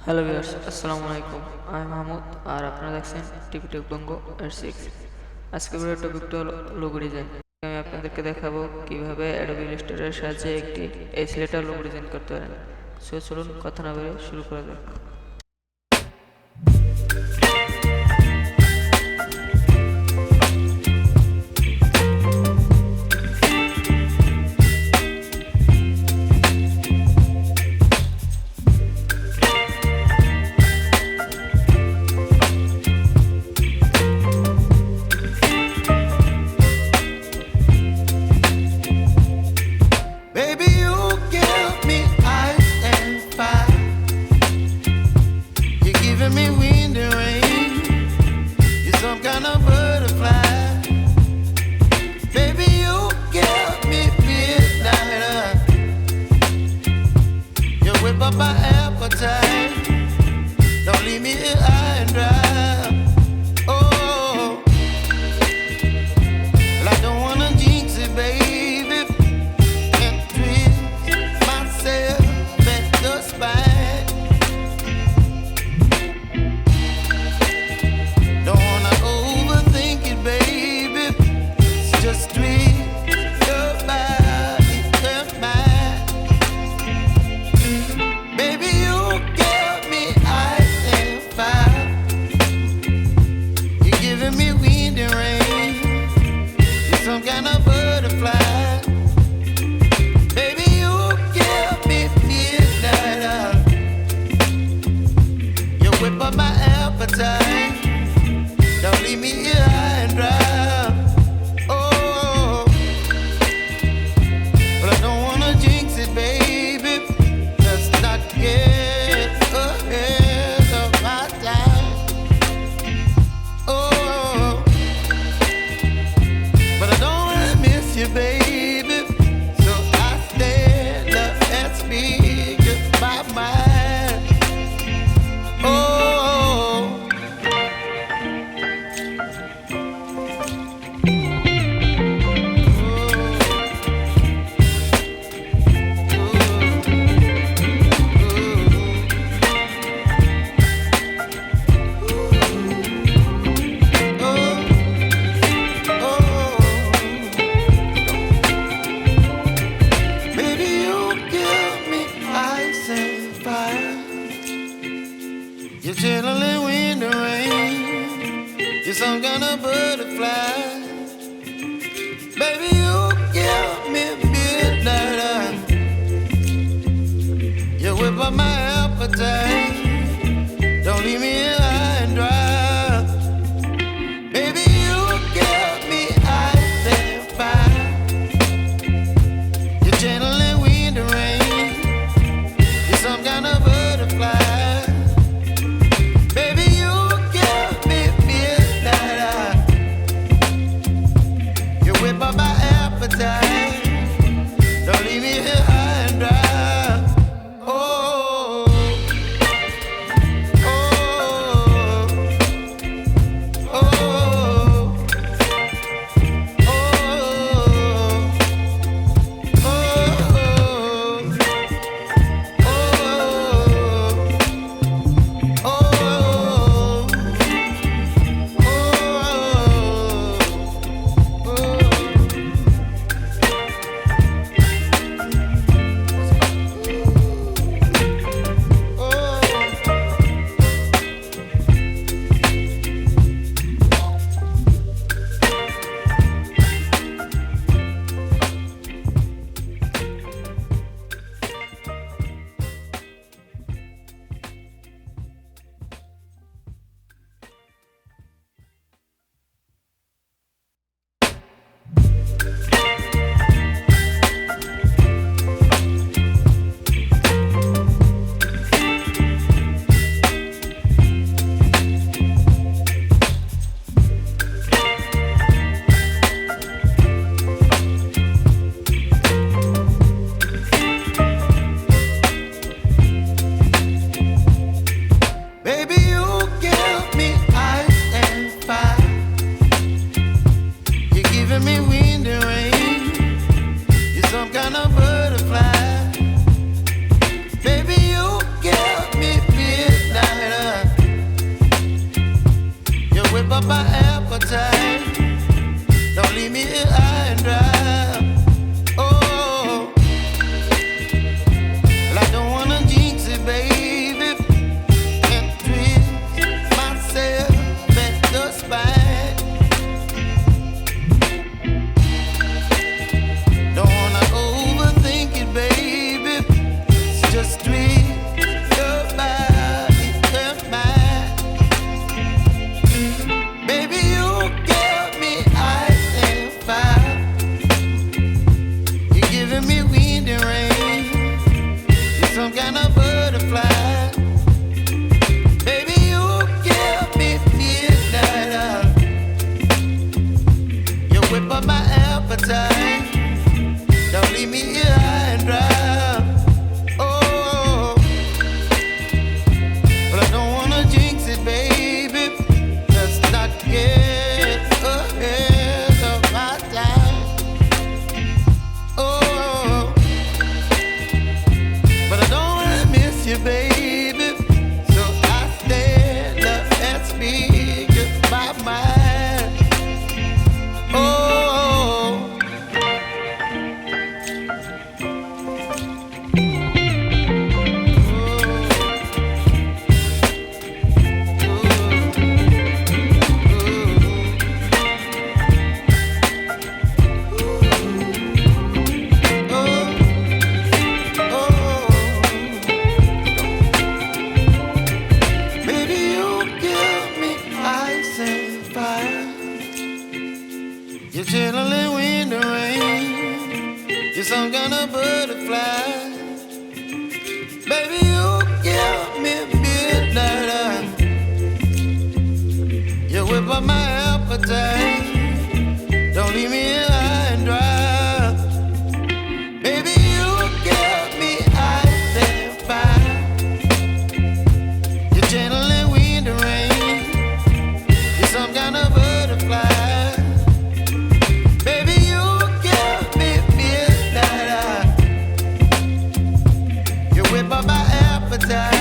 Hello viewers, আসসালামু আলাইকুম। আমি মাহমুদ আর আপনারা দেখছেন টিপি টেক বঙ্গ এর 6। আজকে ভিডিওর টপিকটা হলো লোগো ডিজাইন। আমি আপনাদেরকে দেখাবো কিভাবে অ্যাডোবি ইলাস্ট্রেটরের সাহায্যে একটি এসলেটার লোগো ডিজাইন করতে পারেন। সো চলুন কথা না বলে শুরু করা যাক। Baby, you give me ice and fire. You're giving me wind and rain. You're some kind of butterfly. Baby, you give me midnight. You whip up my appetite. Don't leave me here high and dry. Oh, well, I don't wanna jinx it, baby. Don't leave me here high and dry. Oh, but I don't wanna jinx it, baby. Let's not get ahead of my time. Oh, but I don't wanna miss you, baby. So I stand up and speak my mind. Oh. You're chilling wind and rain. You're some kind of butterfly. Baby, you give me midnight. You whip up my appetite. Don't leave me here high and dry. Baby, you give me ice and fire. You're channeling wind and rain. You're some kind of butterfly. Don't leave me here high and dry. Oh, some kind of butterfly. Baby, you give me midnight. You whip up my appetite. Don't leave me here high and dry. Oh, but I don't wanna jinx it, baby. Let's not get ahead of my time. Oh, but I don't wanna miss you, baby. So I stand up and speak my mind. Oh. You're chilling wind and rain. You're some kind of butterfly. Baby, you give me midnight. You whip up my appetite. Don't leave me here high and dry. Baby, you give me ice and fire. You're channeling wind and rain. You're some kind of butterfly. Whip up my appetite.